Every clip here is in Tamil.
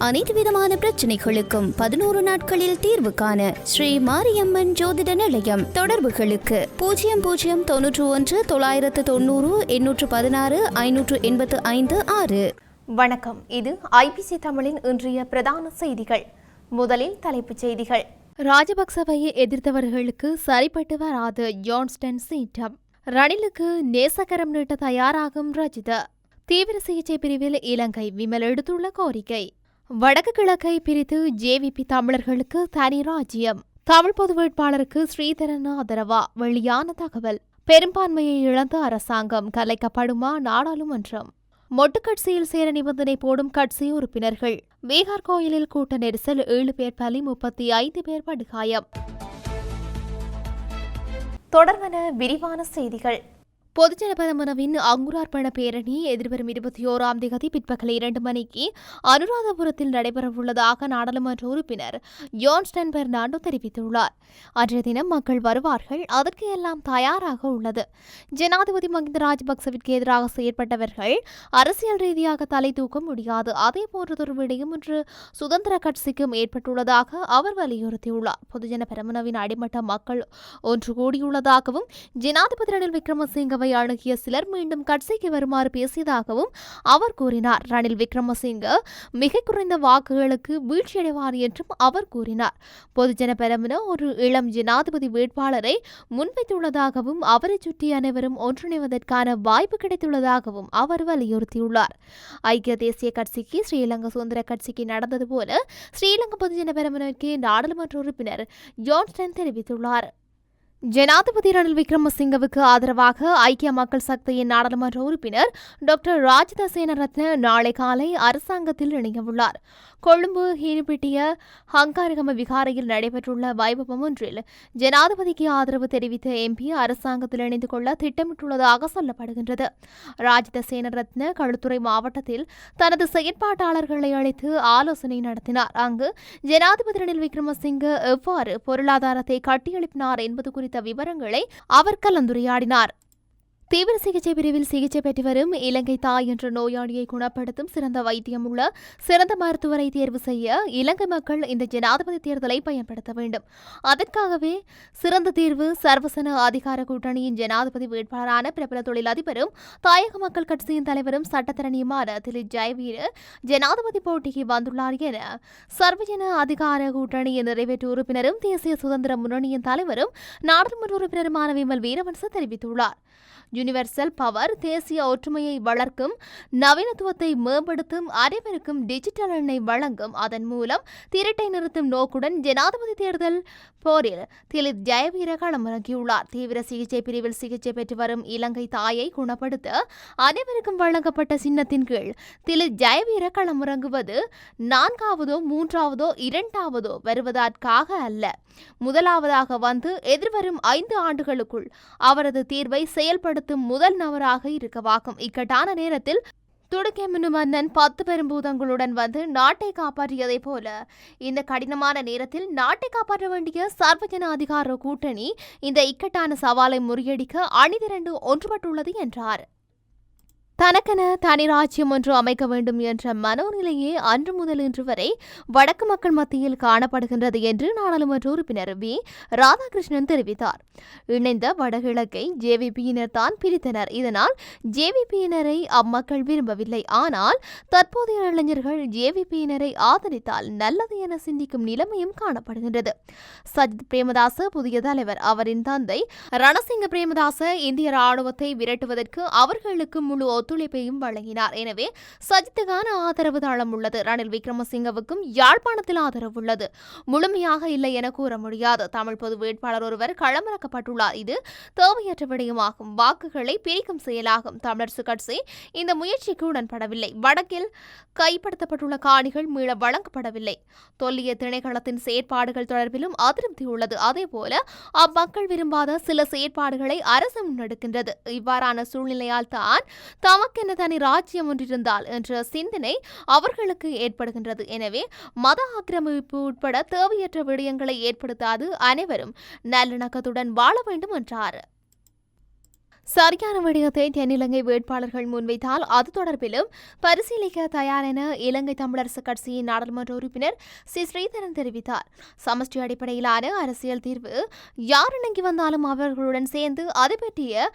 அனைத்து விதமான பிரச்சனைகளுக்கும் 11 நாட்களில் தீர்வு காண ஸ்ரீ மாரியம்மன் ஜோதிட நிலையம். தொடர்புகளுக்கு 0091 990 816 585 6. வணக்கம். இது ஐபிசி தமிழின் இன்றைய பிரதான செய்திகள். முதலில் தலைப்புச் செய்திகள். ராஜபக்சவை எதிர்த்தவர்களுக்கு சரிப்பட்டு வராது ஜான்ஸ்டன் சீட்டம். ரணிலுக்கு நேசகரம் நீட்ட தயாராகும் ரஜித. தீவிர சிகிச்சை பிரிவில் இலங்கை விமல் எடுத்துள்ள கோரிக்கை. வடக்கு கிழக்கை பிரித்து ஜேவிபி தமிழர்களுக்கு தனி ராஜ்யம். தமிழ் பொது வேட்பாளருக்கு ஸ்ரீதரன் ஆதரவா வெளியான தகவல். பெரும்பான்மையை இழந்த அரசாங்கம் கலைக்கப்படுமா நாடாளுமன்றம். மொட்டு கட்சியில் சேர நிபந்தனை போடும் கட்சி உறுப்பினர்கள். பீகார் கோயிலில் கூட்ட நெரிசல் 7 பேர் பலி 35 பேர் படுகாயம். தொடர்பான விரிவான செய்திகள். பொதுஜன பெரமுனவின் அங்குரார்ப்பண பேரணி எதிர்வரும் 21ஆம் தேதி பிற்பகல் 2 மணிக்கு அனுராதபுரத்தில் நடைபெறவுள்ளதாக நாடாளுமன்ற உறுப்பினர் ஜான்ஸ்டன் பெர்னாண்டோ தெரிவித்துள்ளார். அன்றைய தினம் மக்கள் வருவார்கள், அதற்கு எல்லாம் தயாராக உள்ளது. ஜனாதிபதி மஹிந்த ராஜபக்சவிற்கு எதிராக செயற்பட்டவர்கள் அரசியல் ரீதியாக தலை தூக்க முடியாது. அதே போன்றதொரு விடயம் இன்று சுதந்திர கட்சிக்கும் ஏற்பட்டுள்ளதாக அவர் வலியுறுத்தியுள்ளார். பொதுஜன பெரமுனவின் அடிமட்ட மக்கள் ஒன்று கூடியுள்ளதாகவும் ஜனாதிபதி ரணில் விக்ரமசிங்கவை அணுகிய சிலர் மீண்டும் கட்சிக்கு வருமாறு பேசியதாகவும் அவர் கூறினார். ரணில் விக்ரமசிங்க மிக குறைந்த வாக்குகளுக்கு வீழ்ச்சியடைவார் என்றும் அவர் கூறினார். பொதுஜன பெரமுன ஒரு இளம் ஜனாதிபதி வேட்பாளரை முன்வைத்துள்ளதாகவும் அவரை சுற்றி அனைவரும் ஒன்றிணைவதற்கான வாய்ப்பு கிடைத்துள்ளதாகவும் அவர் வலியுறுத்தியுள்ளார். ஐக்கிய தேசிய கட்சிக்கு ஸ்ரீலங்கா சுதந்திர கட்சிக்கு நடந்தது போல ஸ்ரீலங்கா பொதுஜன பெரமுனவிற்கு நாடாளுமன்ற உறுப்பினர் ஜான்ஸ்டன் தெரிவித்துள்ளார். ஜனாதிபதி ரணில் விக்ரமசிங்கவுக்கு ஆதரவாக ஐக்கிய மக்கள் சக்தியின் நாடாளுமன்ற உறுப்பினர் டாக்டர் ராஜித சேனரத்ன நாளை காலை அரசாங்கத்தில் இணையவுள்ளார். கொழும்பு ஹீனிபிட்டிய ஹங்காரகம விகாரையில் நடைபெற்றுள்ள வைபவம் ஒன்றில் ஜனாதிபதிக்கு ஆதரவு தெரிவித்த எம்பி அரசாங்கத்தில் இணைந்து கொள்ள திட்டமிட்டுள்ளதாக சொல்லப்படுகின்றது. ராஜித சேனரத்ன களுத்துறை மாவட்டத்தில் தனது செயற்பாட்டாளர்களை அழைத்து ஆலோசனை நடத்தினார். அங்கு ஜனாதிபதி ரணில் விக்ரமசிங்க எவ்வாறு பொருளாதாரத்தை கட்டியெழுப்பினார் என்பது குறித்த விவரங்களை அவர் கலந்துரையாடினார். தீவிர சிகிச்சை பிரிவில் சிகிச்சை பெற்று வரும் இலங்கை தாய் என்ற நோயாளியை குணப்படுத்தும் சிறந்த வைத்தியம் உள்ள சிறந்த மருத்துவரை தேர்வு செய்ய இலங்கை மக்கள் இந்த ஜனாதிபதி தேர்தலை பயன்படுத்த வேண்டும். அதற்காகவே சிறந்த தீர்வு சர்வசன அதிகார கூட்டணியின் ஜனாதிபதி வேட்பாளரான பிரபல தொழிலதிபரும் தாயக மக்கள் கட்சியின் தலைவரும் சட்டத்தரணியுமான திலீப் ஜெயவீர ஜனாதிபதி போட்டிக்கு வந்துள்ளார் என சர்வஜன அதிகார கூட்டணியின் நிறைவேற்று உறுப்பினரும் தேசிய சுதந்திர முன்னணியின் தலைவரும் நாடாளுமன்ற உறுப்பினருமான விமல் வீரவன்ச தெரிவித்துள்ளார். யூனிவர்சல் பவர் தேசிய ஒற்றுமையை வளர்க்கும், நவீனத்துவத்தை மேம்படுத்தும், அனைவருக்கும் டிஜிட்டல் எண்ணை வழங்கும், அதன் மூலம் திருட்டை நிறுத்தும் நோக்குடன் ஜனாதிபதி தேர்தல் போரில் திலீப் ஜெயவீர களமிறங்கியுள்ளார். தீவிர சிகிச்சை பிரிவில் சிகிச்சை பெற்று வரும் இலங்கை தாயை குணப்படுத்த அனைவருக்கும் வழங்கப்பட்ட சின்னத்தின் கீழ் திலீப் ஜெயவீர களமிறங்குவது 4ஆவதோ 3ஆவதோ 2ஆவதோ வருவதற்காக அல்ல. முதலாவதாக வந்து எதிர்வரும் 5 ஆண்டுகளுக்குள் அவரது தீர்வை செயல்படுத்தும் முதல் நபராக இருக்கவாகும். இக்கட்டான நேரத்தில் துடுக்கெமினு மன்னன் 10 பெரும்பூதங்களுடன் வந்து நாட்டை காப்பாற்றியதை போல இந்த கடினமான நேரத்தில் நாட்டை காப்பாற்ற வேண்டிய சர்வஜன அதிகார கூட்டணி இந்த இக்கட்டான சவாலை முறியடிக்க அணிதிரண்டு ஒன்றுபட்டுள்ளது என்றார். தனக்கென தனி ராஜ்யம் ஒன்று அமைக்க வேண்டும் என்ற மனோநிலையே அன்று முதல் இன்று வரை வடக்கு மக்கள் மத்தியில் காணப்படுகின்றது என்று நாடாளுமன்ற உறுப்பினர் வி ராதாகிருஷ்ணன் தெரிவித்தார். இணைந்த வடகிழக்கை ஜேவிபியினர் தான் பிரித்தனர். இதனால் ஜேவிபியினரை அம்மக்கள் விரும்பவில்லை. ஆனால் தற்போதைய இளைஞர்கள் ஜேவிபியினரை ஆதரித்தால் நல்லது என சிந்திக்கும் நிலைமையும் காணப்படுகின்றது. சஜித் பிரேமதாச புதிய தலைவர். அவரின் தந்தை ரணசிங்க பிரேமதாச இந்திய ராணுவத்தை விரட்டுவதற்கு அவர்களுக்கு முழு ஒத்துழைப்பையும் வழங்கினார். எனவே சஜித்துக்கான ஆதரவு தளம் உள்ளது. ரணில் விக்ரமசிங்கவுக்கும் யாழ்ப்பாணத்தில் ஆதரவு உள்ளது. முழுமையாக இல்லை என கூற முடியாது. தமிழ் பொது வேட்பாளர் ஒருவர் களமிறக்கப்பட்டுள்ளார். இது தேவையற்ற விடயமாகும். வாக்குகளை பிரிக்கும் செயலாகும். தமிழரசு கட்சி இந்த முயற்சிக்கு உடன்படவில்லை. வடக்கில் கைப்படுத்தப்பட்டுள்ள காணிகள் மீள வழங்கப்படவில்லை. தொல்லிய திணைக்களத்தின் செயற்பாடுகள் தொடர்பிலும் அதிருப்தி உள்ளது. அதேபோல அம்மக்கள் விரும்பாத சில செயற்பாடுகளை அரசு முன்னெடுக்கின்றது. இவ்வாறான சூழ்நிலையால் தான் தமக்கென தனி ராஜ்யம் ஒன்றிருந்தால் என்ற சிந்தனை அவர்களுக்கு ஏற்படுகின்றது. எனவே மத ஆக்கிரமிப்பு உட்பட தேவையற்ற விடயங்களை ஏற்படுத்தாது அனைவரும் நல்லிணக்கத்துடன் வாழ வேண்டும் என்றார். சரியான விடயத்தை தென்னிலங்கை வேட்பாளர்கள் முன்வைத்தால் அது தொடர்பிலும் பரிசீலிக்க தயார் என இலங்கை தமிழரசு கட்சியின் நாடாளுமன்ற உறுப்பினர் சி ஸ்ரீதரன் தெரிவித்தார். சமஷ்டி அடிப்படையிலான அரசியல் தீர்வு யார் இணங்கி வந்தாலும் அவர்களுடன் சேர்ந்து அது பற்றிய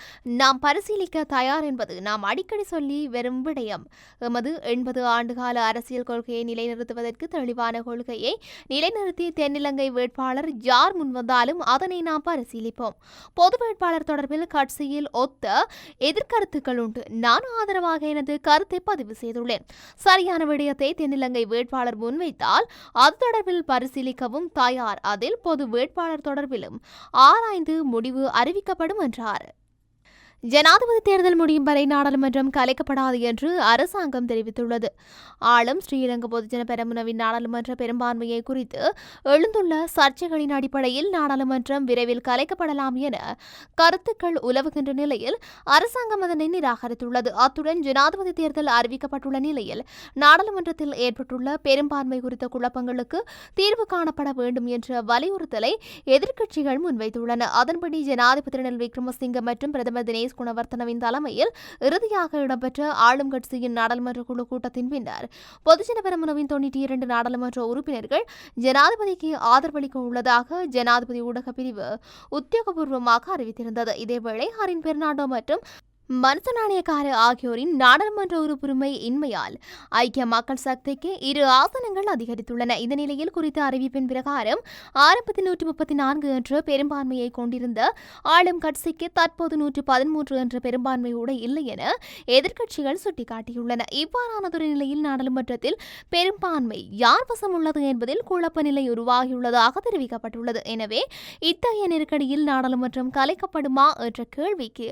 நாம் பரிசீலிக்க தயார் என்பது நாம் அடிக்கடி சொல்லி வரும் விடயம். எமது 80 ஆண்டுகால அரசியல் கொள்கையை நிலைநிறுத்துவதற்கு தெளிவான கொள்கையை நிலைநிறுத்தி தென்னிலங்கை வேட்பாளர் யார் முன்வந்தாலும் அதனை நாம் பரிசீலிப்போம். பொது வேட்பாளர் தொடர்பில் கட்சியில் ஒத்த எதிர்கருத்துக்கள் உண்டு. நான் ஆதரவாக எனது கருத்தை பதிவு செய்துள்ளேன். சரியான விடயத்தை தென்னிலங்கை வேட்பாளர் முன்வைத்தால் அது தொடர்பில் பரிசீலிக்கவும் தயார். அதில் பொது வேட்பாளர் தொடர்பிலும் ஆராய்ந்து முடிவு அறிவிக்கப்படும் என்றார். ஜனாதிபதி தேர்தல் முடியும் வரை நாடாளுமன்றம் கலைக்கப்படாது என்று அரசாங்கம் தெரிவித்துள்ளது. ஆளும் ஸ்ரீலங்கா பொதுஜன பெரமுனவின் நாடாளுமன்ற பெரும்பான்மையை குறித்து எழுந்துள்ள சர்ச்சைகளின் அடிப்படையில் நாடாளுமன்றம் விரைவில் கலைக்கப்படலாம் என கருத்துக்கள் உலவுகின்ற நிலையில் அரசாங்கம் அதனை நிராகரித்துள்ளது. அத்துடன் ஜனாதிபதி தேர்தல் அறிவிக்கப்பட்டுள்ள நிலையில் நாடாளுமன்றத்தில் ஏற்பட்டுள்ள பெரும்பான்மை குறித்த குழப்பங்களுக்கு தீர்வு காணப்பட வேண்டும் என்ற வலியுறுத்தலை எதிர்க்கட்சிகள் முன்வைத்துள்ளன. அதன்படி ஜனாதிபதி ரணில் விக்ரமசிங்க மற்றும் பிரதமர் தினேஷ் குணவர்த்தனவின் தலைமையில் இறுதியாக இடம்பெற்ற ஆளும் கட்சியின் நாடாளுமன்ற குழு கூட்டத்தின் பின்னர் பொதுஜன பெரமுனவின் 92 நாடாளுமன்ற உறுப்பினர்கள் ஜனாதிபதிக்கு ஆதரவளிக்க உள்ளதாக ஜனாதிபதி ஊடக பிரிவு உத்தியோகபூர்வமாக அறிவித்திருந்தது. இதேவேளை ஹரின் பெர்னாண்டோ மற்றும் மனுச நாணயக்கார ஆகியோரின் நாடாளுமன்ற உறுப்புரிமை இன்மையால் ஐக்கிய மக்கள் சக்திக்கு 2 ஆசனங்கள் அதிகரித்துள்ளன. இந்த நிலையில் குறித்த அறிவிப்பின் பிரகாரம் ஆரம்பத்தில் 134 என்ற பெரும்பான்மையை கொண்டிருந்த ஆளும் கட்சிக்கு தற்போது 113 என்ற பெரும்பான்மையோடு இல்லை என எதிர்க்கட்சிகள் சுட்டிக்காட்டியுள்ளன. இவ்வாறானதொரு நிலையில் நாடாளுமன்றத்தில் பெரும்பான்மை யார் வசம் உள்ளது என்பதில் குழப்ப நிலை உருவாகியுள்ளதாக தெரிவிக்கப்பட்டுள்ளது. எனவே இத்தகைய நெருக்கடியில் நாடாளுமன்றம் கலைக்கப்படுமா என்ற கேள்விக்கு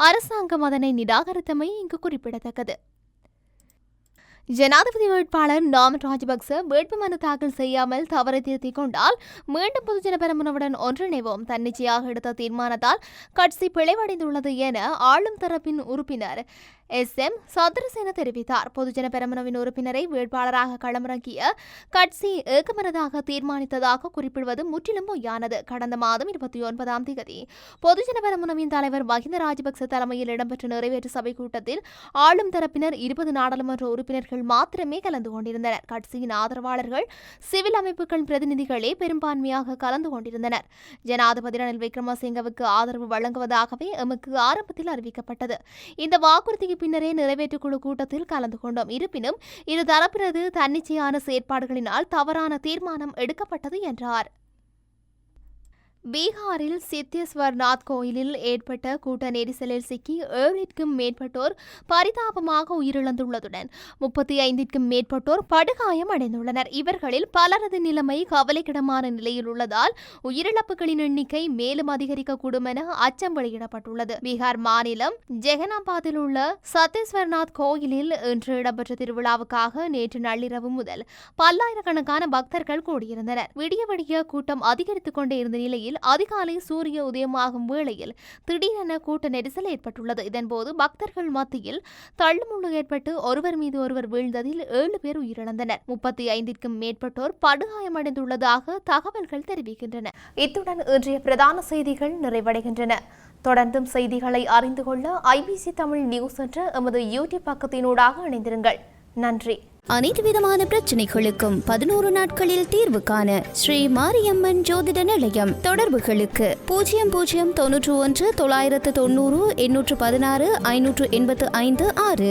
அரசாங்கம் அதனை நிராகரித்தமை இங்கு குறிப்பிடத்தக்கது. ஜனாதிபதி வேட்பாளர் நாமல் ராஜபக்ச வேட்புமனு தாக்கல் செய்யாமல் தவறை திருத்திக் கொண்டால் மீண்டும் பொதுஜன பெரமுனவுடன் ஒன்றிணைவோம். தன்னிச்சையாக எடுத்த தீர்மானத்தால் கட்சி பிழைவடைந்துள்ளது என ஆளும் தரப்பின் உறுப்பினர் SM சந்திரசேன தெரிவித்தார். பொதுஜன பெரமுனவின் உறுப்பினரை வேட்பாளராக களமிறங்கிய கட்சி ஏகமனதாக தீர்மானித்ததாக குறிப்பிடுவது முற்றிலும் பொய்யானது. கடந்த மாதம் 29ஆம் தேதி பொதுஜன பெரமுனவின் தலைவர் மஹிந்த ராஜபக்ச தலைமையில் இடம்பெற்ற நிறைவேற்று சபை கூட்டத்தில் ஆளும் தரப்பினர் 20 நாடாளுமன்ற உறுப்பினர்கள் மாத்திரமே கலந்து கொண்டிருந்தனர். கட்சியின் ஆதரவாளர்கள் சிவில் அமைப்புகள் பிரதிநிதிகளே பெரும்பான்மையாக கலந்து கொண்டிருந்தனர். ஜனாதிபதி ரணில் விக்ரமசிங்கவுக்கு ஆதரவு வழங்குவதாகவே எமக்கு ஆரம்பத்தில் அறிவிக்கப்பட்டது. இந்த வாக்குறுதிக்கு பின்னரே நிறைவேற்றுக்குழு கூட்டத்தில் கலந்து கொண்டோம். இருப்பினும் இரு தரப்பினது தன்னிச்சையான செயற்பாடுகளினால் தவறான தீர்மானம் எடுக்கப்பட்டது என்றார். பீகாரில் சித்தேஸ்வர்நாத் கோயிலில் ஏற்பட்ட கூட்ட நெரிசலில் சிக்கி 7க்கும் மேற்பட்டோர் பரிதாபமாக உயிரிழந்துள்ளதுடன் 35க்கும் மேற்பட்டோர் படுகாயம் அடைந்துள்ளனர். இவர்களில் பலரது நிலைமை கவலைக்கிடமான நிலையில் உள்ளதால் உயிரிழப்புகளின் எண்ணிக்கை மேலும் அதிகரிக்கக்கூடும் என அச்சம் வெளியிடப்பட்டுள்ளது. பீகார் மாநிலம் ஜெகனாபாத்தில் உள்ள சத்தேஸ்வர்நாத் கோயிலில் இன்று இடம்பெற்ற திருவிழாவுக்காக நேற்று நள்ளிரவு முதல் பல்லாயிரக்கணக்கான பக்தர்கள் கூடியிருந்தனர். விடிய விடிய கூட்டம் அதிகரித்துக் கொண்டே இருந்த நிலையில் அதிகாலை சூரிய உதயமாகும் வேளையில் திடீரென கூட்ட நெரிசல் ஏற்பட்டுள்ளது. இதன்போது பக்தர்கள் மத்தியில் தள்ளுமுள்ளு ஏற்பட்டு ஒருவர் மீது ஒருவர் வீழ்ந்ததில் 7 பேர் உயிரிழந்தனர். 35க்கும் மேற்பட்டோர் படுகாயமடைந்துள்ளதாக தகவல்கள் தெரிவிக்கின்றன. இத்துடன் இன்றைய பிரதான செய்திகள் நிறைவடைகின்றன. தொடர்ந்தும் செய்திகளை அறிந்து கொள்ள IBC தமிழ் நியூஸ் என்ற எமது யூடியூப் பக்கத்தினூடாக இணைந்திருங்கள். நன்றி. அனைத்து விதமான பிரச்சனைகளுக்கும் 11 நாட்களில் தீர்வு காண ஸ்ரீ மாரியம்மன் ஜோதிட நிலையம். தொடர்புகளுக்கு 0091 990 816 585 6.